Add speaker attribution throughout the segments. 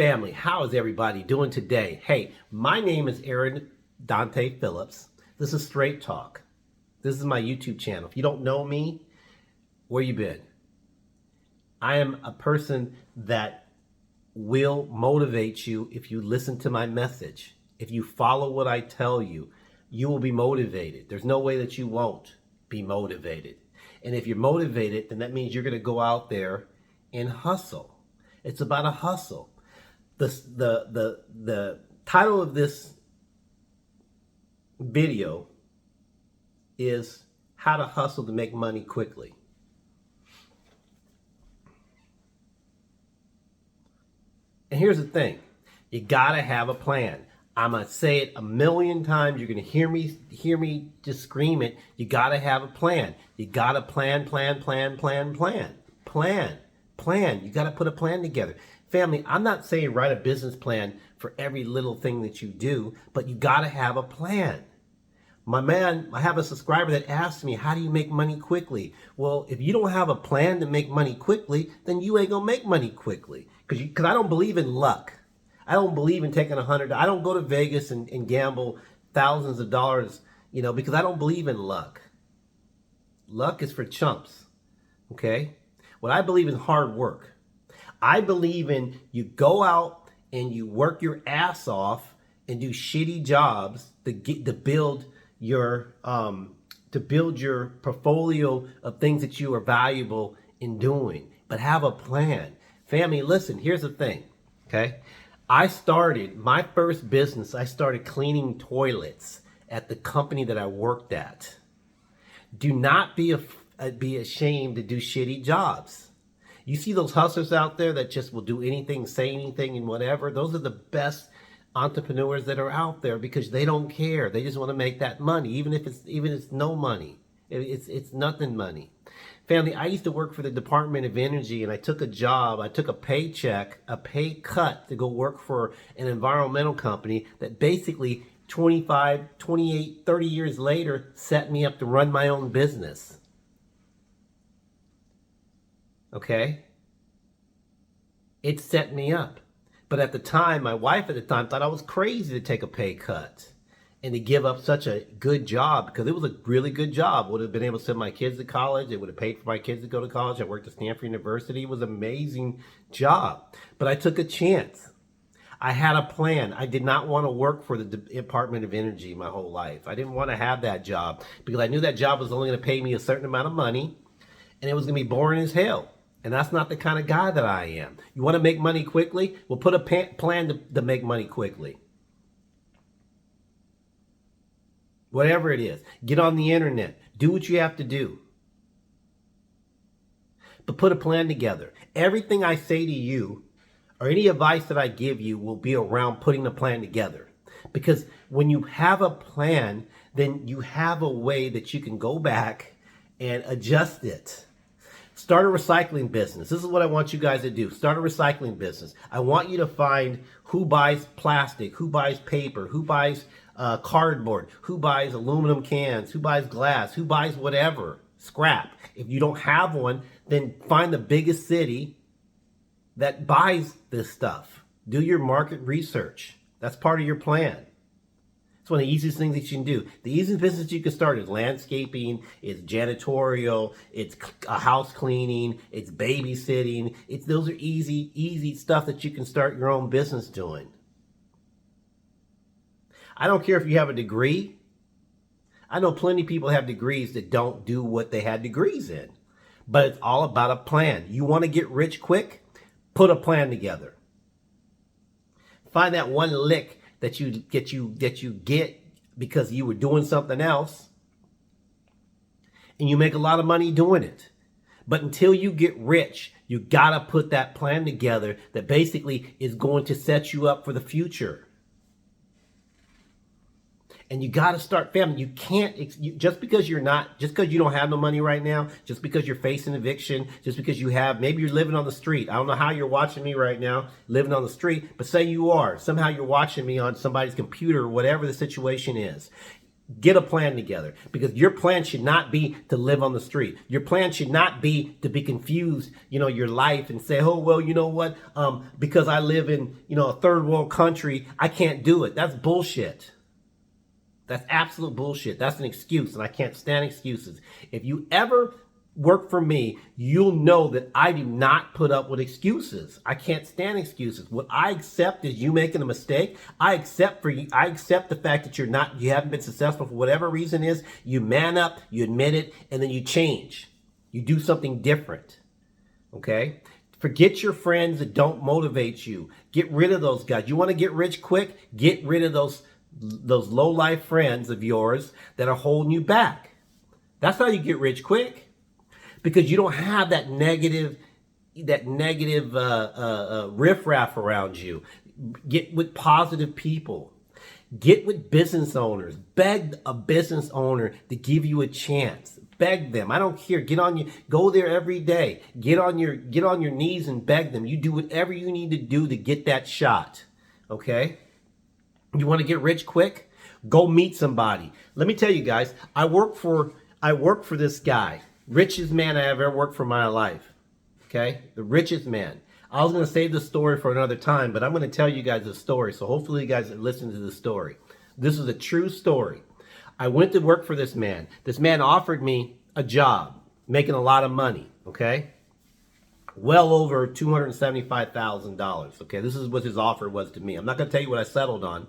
Speaker 1: Family, how is everybody doing today? Hey, my name is Aaron Dante Phillips. This is Straight Talk. This is my YouTube channel. If you don't know me, where you been? I am a person that will motivate you if you listen to my message. If you follow what I tell you, you will be motivated. There's no way that you won't be motivated. And if you're motivated, then that means you're going to go out there and hustle. It's about a hustle. The title of this video is How to Hustle to Make Money Quickly. And here's the thing. You gotta have a plan. I'm gonna say it a million times. You're gonna hear me just scream it. You gotta have a plan. You gotta plan. You gotta put a plan together. Family, I'm not saying write a business plan for every little thing that you do, but you gotta have a plan. My man, I have a subscriber that asked me, how do you make money quickly? Well, if you don't have a plan to make money quickly, then you ain't gonna make money quickly. Because I don't believe in luck. I don't believe in taking $100. I don't go to Vegas and gamble thousands of dollars, because I don't believe in luck. Luck is for chumps, okay? What I believe in is hard work. I believe in you go out and you work your ass off and do shitty jobs to build your portfolio of things that you are valuable in doing. But have a plan. Family, listen, here's the thing, okay? I started my first business. I started cleaning toilets at the company that I worked at. Do not be ashamed to do shitty jobs. You see those hustlers out there that just will do anything, say anything, and whatever. Those are the best entrepreneurs that are out there because they don't care. They just want to make that money, even if it's no money. It's nothing money. Family, I used to work for the Department of Energy, and I took a job. I took a paycheck, a pay cut to go work for an environmental company that basically 25, 28, 30 years later set me up to run my own business. Okay? It set me up. But at the time, my wife at the time thought I was crazy to take a pay cut and to give up such a good job, because it was a really good job. Would have been able to send my kids to college. It would have paid for my kids to go to college. I worked at Stanford University. It was an amazing job. But I took a chance. I had a plan. I did not want to work for the Department of Energy my whole life. I didn't want to have that job because I knew that job was only going to pay me a certain amount of money, and it was going to be boring as hell. And that's not the kind of guy that I am. You want to make money quickly? Well, put a plan to make money quickly. Whatever it is. Get on the internet. Do what you have to do. But put a plan together. Everything I say to you, or any advice that I give you, will be around putting a plan together. Because when you have a plan, then you have a way that you can go back and adjust it. Start a recycling business. This is what I want you guys to do. Start a recycling business. I want you to find who buys plastic, who buys paper, who buys cardboard, who buys aluminum cans, who buys glass, who buys whatever, scrap. If you don't have one, then find the biggest city that buys this stuff. Do your market research. That's part of your plan. It's one of the easiest things that you can do. The easiest business you can start is landscaping, it's janitorial, it's house cleaning, it's babysitting. Those are easy stuff that you can start your own business doing. I don't care if you have a degree. I know plenty of people have degrees that don't do what they had degrees in. But it's all about a plan. You want to get rich quick? Put a plan together. Find that one lick that you get because you were doing something else, and you make a lot of money doing it. But until you get rich, you gotta put that plan together that basically is going to set you up for the future. And you got to start, family. You can't, just because you don't have no money right now, just because you're facing eviction, just because maybe you're living on the street. I don't know how you're watching me right now, living on the street, but say you are. Somehow you're watching me on somebody's computer, whatever the situation is. Get a plan together, because your plan should not be to live on the street. Your plan should not be to be confused, your life and say, oh, well, you know what? Because I live in, a third world country, I can't do it. That's bullshit. That's absolute bullshit. That's an excuse, and I can't stand excuses. If you ever work for me, you'll know that I do not put up with excuses. I can't stand excuses. What I accept is you making a mistake. I accept the fact that you haven't been successful for whatever reason is. You man up, you admit it, and then you change. You do something different. Okay? Forget your friends that don't motivate you. Get rid of those guys. You want to get rich quick? Get rid of those low-life friends of yours that are holding you back. That's how you get rich quick. Because you don't have that negative riffraff around you. Get with positive people. Get with business owners. Beg a business owner to give you a chance. Beg them. I don't care. Go there every day. Get on your knees and beg them. You do whatever you need to do to get that shot. Okay? You want to get rich quick? Go meet somebody. Let me tell you guys, I work for this guy. Richest man I ever worked for in my life. Okay? The richest man. I was going to save the story for another time, but I'm going to tell you guys the story. So hopefully you guys listen to the story. This is a true story. I went to work for this man. This man offered me a job, making a lot of money. Okay? Well over $275,000. Okay? This is what his offer was to me. I'm not going to tell you what I settled on,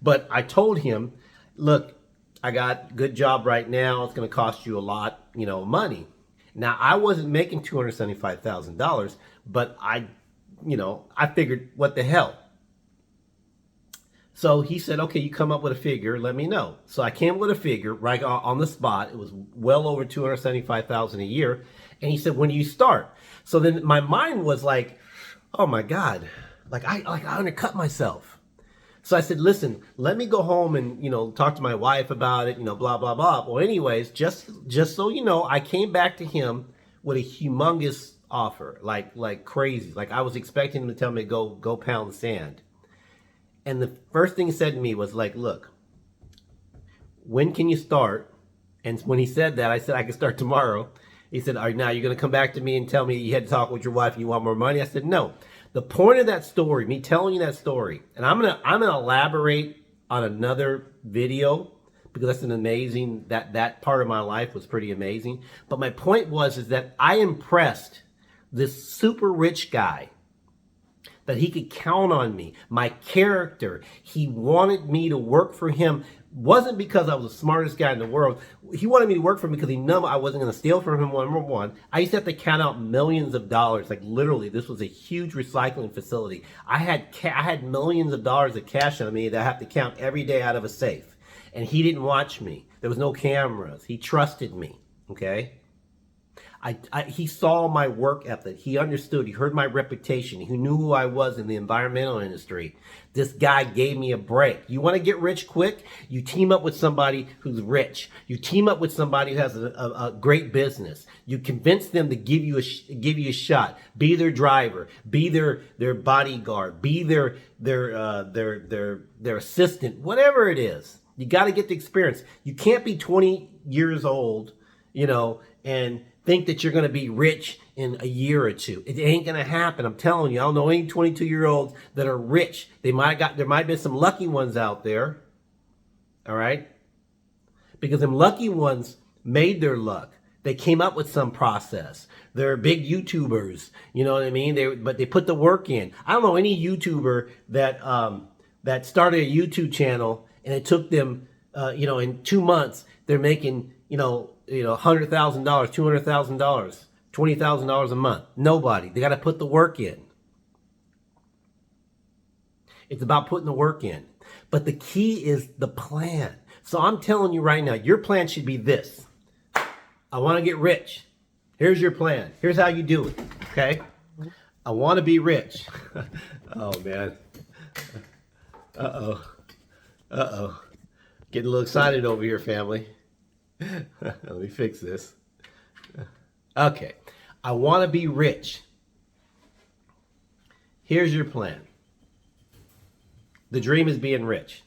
Speaker 1: but I told him, look, I got a good job right now. It's going to cost you a lot, money. Now, I wasn't making $275,000, but I figured, what the hell? So he said, okay, you come up with a figure, let me know. So I came up with a figure right on the spot. It was well over $275,000 a year. And he said, when do you start? So then my mind was like, oh my God, I undercut myself. So I said, listen, let me go home and, talk to my wife about it, blah, blah, blah. Well, anyways, just so you know, I came back to him with a humongous offer, like crazy. Like I was expecting him to tell me to go pound sand. And the first thing he said to me was like, look, when can you start? And when he said that, I said, I can start tomorrow. He said, all right, now you're going to come back to me and tell me you had to talk with your wife and you want more money? I said, no. The point of that story, me telling you that story, and I'm gonna elaborate on another video because that's an amazing, that part of my life was pretty amazing. But my point is that I impressed this super rich guy that he could count on me, my character. He wanted me to work for him. Wasn't because I was the smartest guy in the world. He wanted me to work for him because he knew I wasn't going to steal from him, number one. I used to have to count out millions of dollars. Like literally, this was a huge recycling facility. I had millions of dollars of cash on me that I have to count every day out of a safe. And he didn't watch me. There was no cameras. He trusted me, okay? He saw my work ethic. He understood. He heard my reputation. He knew who I was in the environmental industry. This guy gave me a break. You want to get rich quick? You team up with somebody who's rich. You team up with somebody who has a great business. You convince them to give you a shot. Be their driver. Be their bodyguard. Be their assistant. Whatever it is, you got to get the experience. You can't be 20 years old, and think that you're going to be rich in a year or two. It ain't going to happen. I'm telling you. I don't know any 22-year-olds that are rich. There might be some lucky ones out there. All right? Because them lucky ones made their luck. They came up with some process. They're big YouTubers. You know what I mean? But they put the work in. I don't know any YouTuber that started a YouTube channel and it took them, in 2 months, they're making, $100,000, $200,000, $20,000 a month. Nobody. They got to put the work in. It's about putting the work in. But the key is the plan. So I'm telling you right now, your plan should be this. I want to get rich. Here's your plan. Here's how you do it. Okay? I want to be rich. Oh, man. Uh-oh. Getting a little excited over here, family. Let me fix this. Okay. I want to be rich. Here's your plan. The dream is being rich.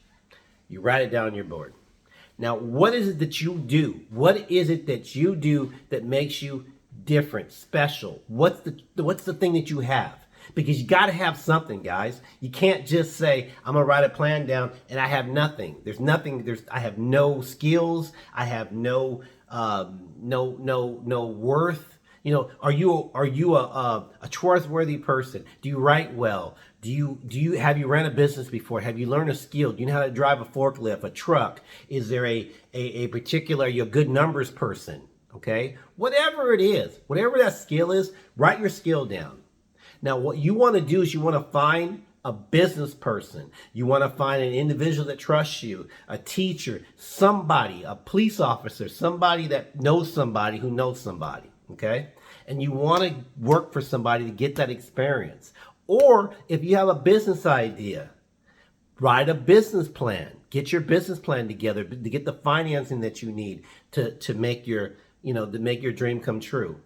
Speaker 1: You write it down on your board. Now, what is it that you do? What is it that you do that makes you different, special? What's the thing that you have? Because you got to have something, guys. You can't just say, I'm going to write a plan down and I have nothing. There's nothing. I have no skills. I have no worth. You know, are you a trustworthy person? Do you write well? Have you ran a business before? Have you learned a skill? Do you know how to drive a forklift, a truck? Is there a particular, you're a good numbers person? Okay? Whatever it is, whatever that skill is, write your skill down. Now, what you want to do is you want to find a business person. You want to find an individual that trusts you, a teacher, somebody, a police officer, somebody that knows somebody who knows somebody, okay? And you want to work for somebody to get that experience. Or if you have a business idea, write a business plan. Get your business plan together to get the financing that you need to make your, to make your dream come true.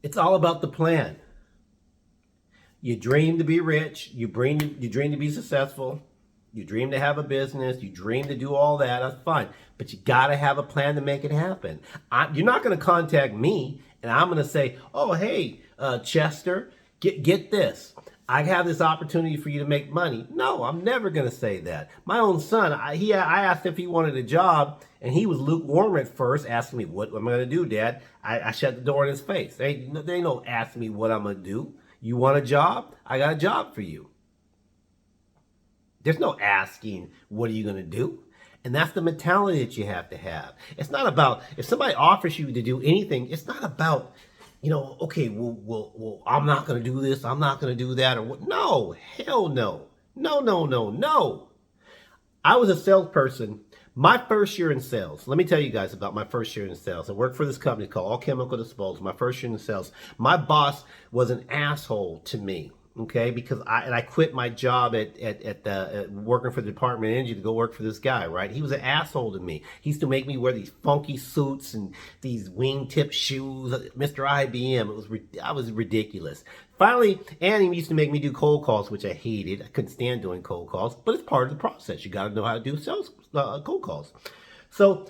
Speaker 1: It's all about the plan. You dream to be rich. You dream to be successful. You dream to have a business. You dream to do all that. That's fine. But you got to have a plan to make it happen. You're not going to contact me and I'm going to say, oh, hey, Chester, get this. I have this opportunity for you to make money. No, I'm never going to say that. My own son, I asked if he wanted a job, and he was lukewarm at first, asking me, what am I going to do, Dad? I shut the door in his face. They don't ask me what I'm going to do. You want a job? I got a job for you. There's no asking, what are you going to do? And that's the mentality that you have to have. It's not about, if somebody offers you to do anything, it's not about, okay, well, I'm not going to do this, I'm not going to do that, or what? No, hell no. No. I was a salesperson. My first year in sales, let me tell you guys about my first year in sales. I worked for this company called All Chemical Disposal. My first year in sales, my boss was an asshole to me. Okay, because I quit my job at working for the Department of Energy to go work for this guy, right? He was an asshole to me. He used to make me wear these funky suits and these wingtip shoes, Mr. IBM. I was ridiculous. Finally, and he used to make me do cold calls, which I hated. I couldn't stand doing cold calls, but it's part of the process. You got to know how to do sales cold calls. So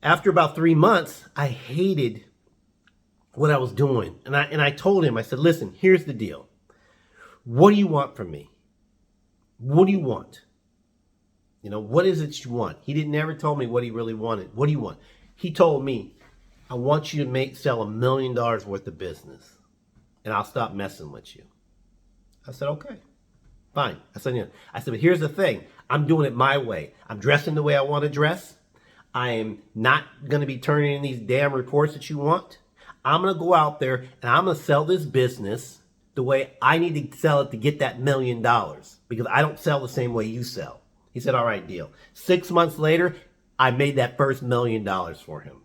Speaker 1: after about 3 months, I hated what I was doing, and I told him, I said, listen, here's the deal. What do you want from me? What do you want? What is it you want? He didn't ever tell me what he really wanted. What do you want? He told me, I want you to sell $1 million worth of business, and I'll stop messing with you. I said, okay, fine. I said, but here's the thing. I'm doing it my way. I'm dressing the way I want to dress. I am not going to be turning in these damn reports that you want. I'm going to go out there and I'm going to sell this business the way I need to sell it to get that $1 million, because I don't sell the same way you sell. He said, all right, deal. 6 months later, I made that first $1 million for him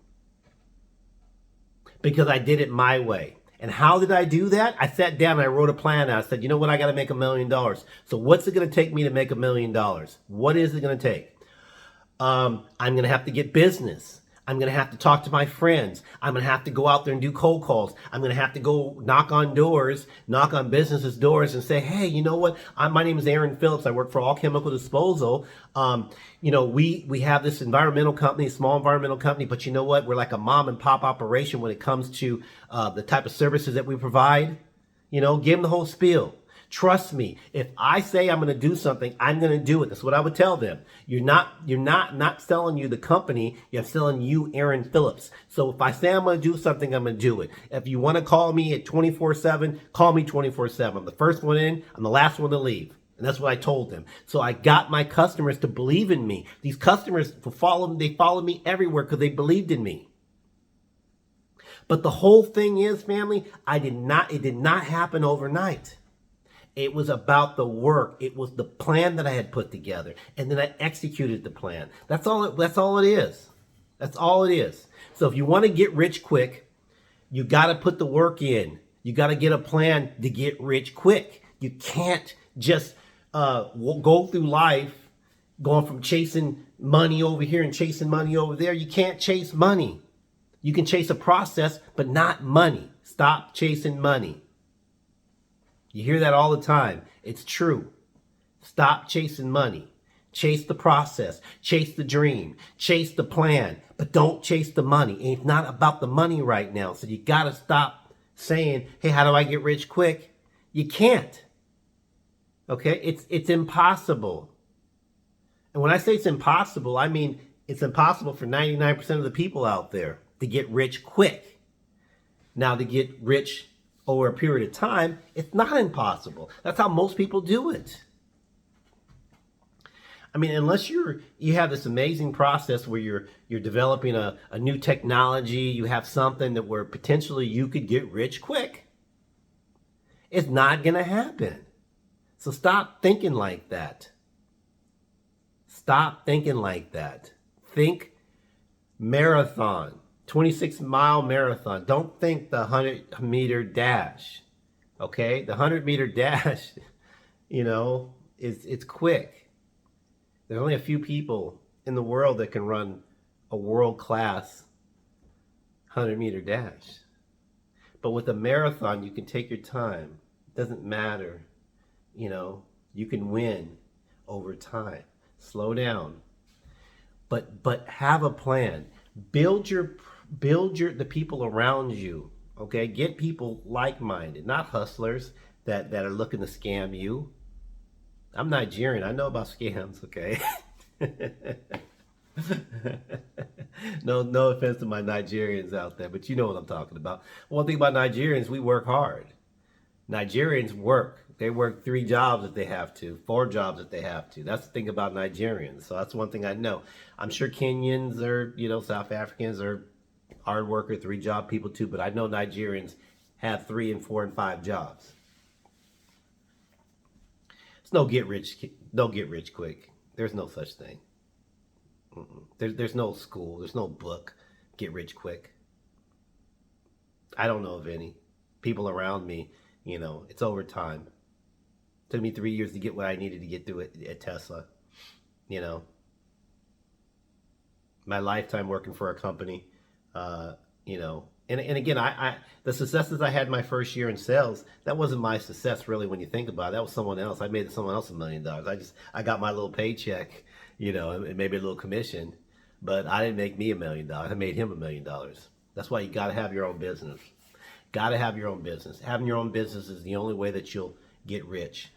Speaker 1: because I did it my way. And how did I do that? I sat down and I wrote a plan out. I said, you know what? I got to make $1 million. So what's it going to take me to make $1 million? What is it going to take? I'm going to have to get business. I'm going to have to talk to my friends. I'm going to have to go out there and do cold calls. I'm going to have to go knock on businesses' doors and say, hey, you know what? My name is Aaron Phillips. I work for All Chemical Disposal. We have this environmental company, small environmental company, but you know what? We're like a mom and pop operation when it comes to the type of services that we provide. Give them the whole spiel. Trust me, if I say I'm going to do something, I'm going to do it. That's what I would tell them. You're not selling you the company. You're selling you, Aaron Phillips. So if I say I'm going to do something, I'm going to do it. If you want to call me at 24/7, call me 24/7. I'm the first one in. I'm the last one to leave. And that's what I told them. So I got my customers to believe in me. These customers followed me everywhere because they believed in me. But the whole thing is, family, it did not happen overnight. It was about the work. It was the plan that I had put together. And then I executed the plan. That's all it is. That's all it is. So if you want to get rich quick, you got to put the work in. You got to get a plan to get rich quick. You can't just go through life going from chasing money over here and chasing money over there. You can't chase money. You can chase a process, but not money. Stop chasing money. You hear that all the time. It's true. Stop chasing money. Chase the process, chase the dream, chase the plan, but don't chase the money. It's not about the money right now. So you got to stop saying, hey, how do I get rich quick? You can't. Okay? It's impossible. And when I say it's impossible, I mean it's impossible for 99% of the people out there to get rich quick. Now, to get rich over a period of time, it's not impossible. That's how most people do it. I mean, unless you have this amazing process where you're developing a new technology, you have something that where potentially you could get rich quick, it's not going to happen. So stop thinking like that. Stop thinking like that. Think marathon, 26-mile marathon. Don't think the 100-meter dash. Okay? The 100-meter dash, it's quick. There's only a few people in the world that can run a world-class 100-meter dash. But with a marathon, you can take your time. It doesn't matter. You can win over time. Slow down. But have a plan. Build the people around you. Okay? Get people like-minded, not hustlers that are looking to scam you. I'm Nigerian. I know about scams, okay? No offense to my Nigerians out there, but you know what I'm talking about. One thing about Nigerians, we work hard. Nigerians work. They work 3 jobs if they have to, 4 jobs if they have to. That's the thing about Nigerians. So that's one thing I know. I'm sure Kenyans or, South Africans are hard worker, 3-job people too, but I know Nigerians have 3 and 4 and 5 jobs. Don't get rich quick. There's no such thing. There's no school. There's no book. Get rich quick. I don't know of any. People around me, it's over time. Took me 3 years to get what I needed to get through at Tesla. My lifetime working for a company, And again, I the successes I had my first year in sales, that wasn't my success really when you think about it. That was someone else. I made someone else $1 million. I got my little paycheck, and maybe a little commission, but I didn't make me $1 million. I made him $1 million. That's why you got to have your own business. Got to have your own business. Having your own business is the only way that you'll get rich.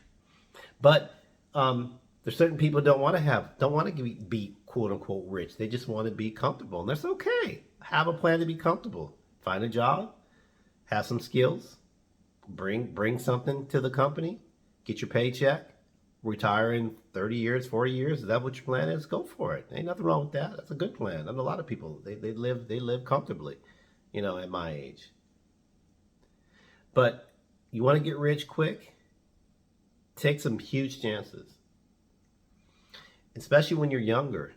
Speaker 1: But there's certain people don't want to be quote unquote rich. They just want to be comfortable, and that's okay. Have a plan to be comfortable. Find a job, have some skills, bring something to the company, get your paycheck, retire in 30 years, 40 years. Is that what your plan is? Go for it. Ain't nothing wrong with that. That's a good plan. I know a lot of people, they live comfortably, at my age. But you want to get rich quick? Take some huge chances. Especially when you're younger.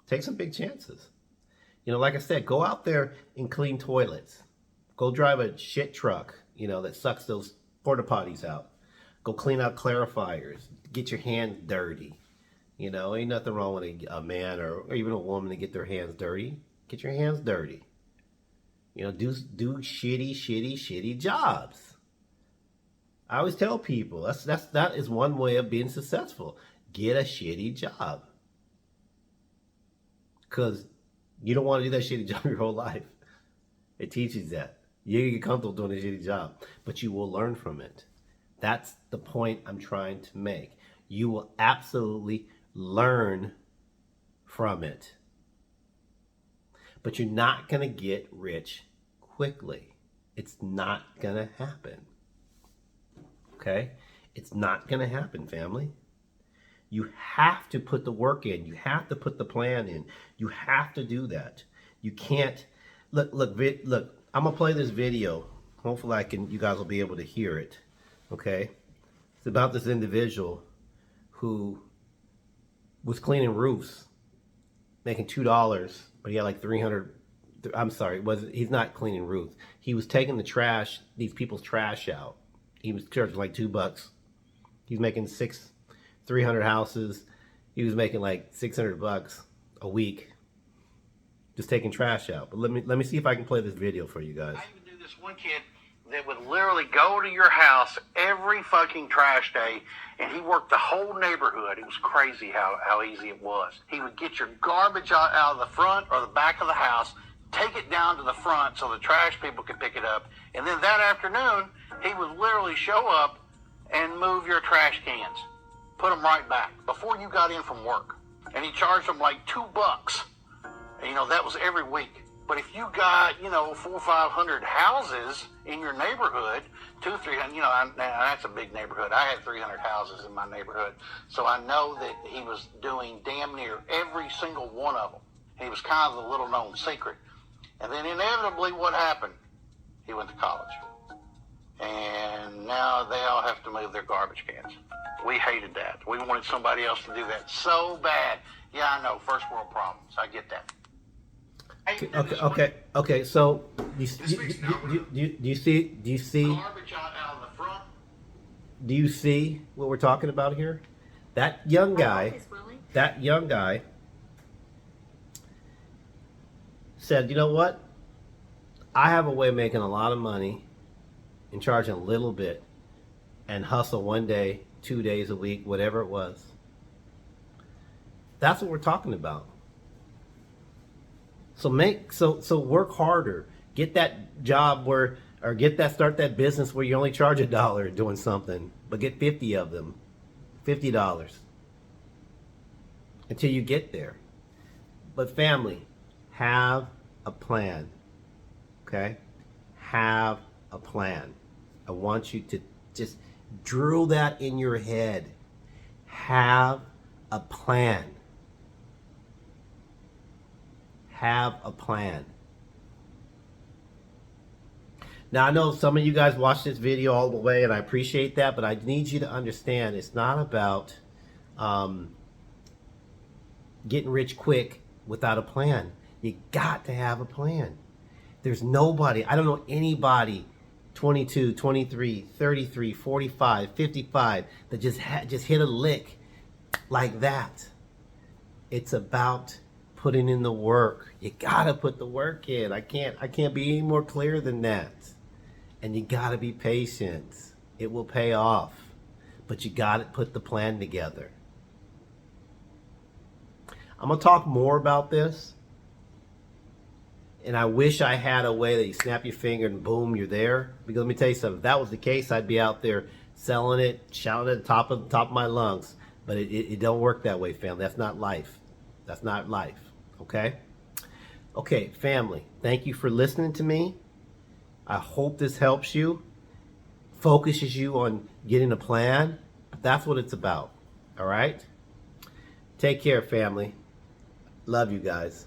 Speaker 1: Take some big chances. Like I said, go out there and clean toilets. Go drive a shit truck, that sucks those porta potties out. Go clean out clarifiers. Get your hands dirty. Ain't nothing wrong with a man or even a woman to get their hands dirty. Get your hands dirty. Do shitty jobs. I always tell people that is one way of being successful. Get a shitty job. Because you don't want to do that shitty job your whole life. It teaches that. You get comfortable doing a shitty job, but you will learn from it. That's the point I'm trying to make. You will absolutely learn from it. But you're not going to get rich quickly. It's not going to happen. Okay? It's not going to happen, family. You have to put the work in. You have to put the plan in. You have to do that. You can't look. I'm gonna play this video. Hopefully, you guys will be able to hear it. Okay, it's about this individual who was cleaning roofs, making $2, but he had like 300. I'm sorry, he's not cleaning roofs. He was taking the trash, these people's trash out. He was charging like $2. He's making 300 houses. He was making like $600 a week just taking trash out. But let me see if I can play this video for you guys.
Speaker 2: I even knew this one kid that would literally go to your house every fucking trash day, and he worked the whole neighborhood. It was crazy how easy it was. He would get your garbage out of the front or the back of the house, take it down to the front so the trash people could pick it up, and then that afternoon, he would literally show up and move your trash cans, put them right back before you got in from work. And he charged them like $2. You know, that was every week. But if you got, 400 or 500 houses in your neighborhood, 200, 300, that's a big neighborhood. I had 300 houses in my neighborhood. So I know that he was doing damn near every single one of them. He was kind of the little known secret. And then inevitably what happened? He went to college. And now they all have to move their garbage cans. We hated that. We wanted somebody else to do that so bad. Yeah, I know, first world problems. I get that.
Speaker 1: Okay. So do you see
Speaker 2: garbage out of the front?
Speaker 1: Do you see what we're talking about here? That young guy said, you know what? I have a way of making a lot of money and charging a little bit and hustle one day, 2 days a week, whatever it was. That's what we're talking about. So work harder. Get that job start that business where you only charge $1 doing something, but get 50 of them. $50 until you get there. But family, have a plan. Okay? Have a plan. I want you to just drill that in your head. Have a plan. Have a plan. Now, I know some of you guys watched this video all the way, and I appreciate that, but I need you to understand it's not about getting rich quick without a plan. You got to have a plan. There's nobody, I don't know anybody 22, 23, 33, 45, 55 that just hit a lick like that. It's about putting in the work. You gotta put the work in. I can't be any more clear than that. And you gotta be patient. It will pay off. But you gotta put the plan together. I'm gonna talk more about this. And I wish I had a way that you snap your finger and boom, you're there. Because let me tell you something, if that was the case, I'd be out there selling it, shouting at the top of my lungs. But it don't work that way, family. That's not life. That's not life. Okay? Okay, family, thank you for listening to me. I hope this helps you, focuses you on getting a plan. That's what it's about. All right? Take care, family. Love you guys.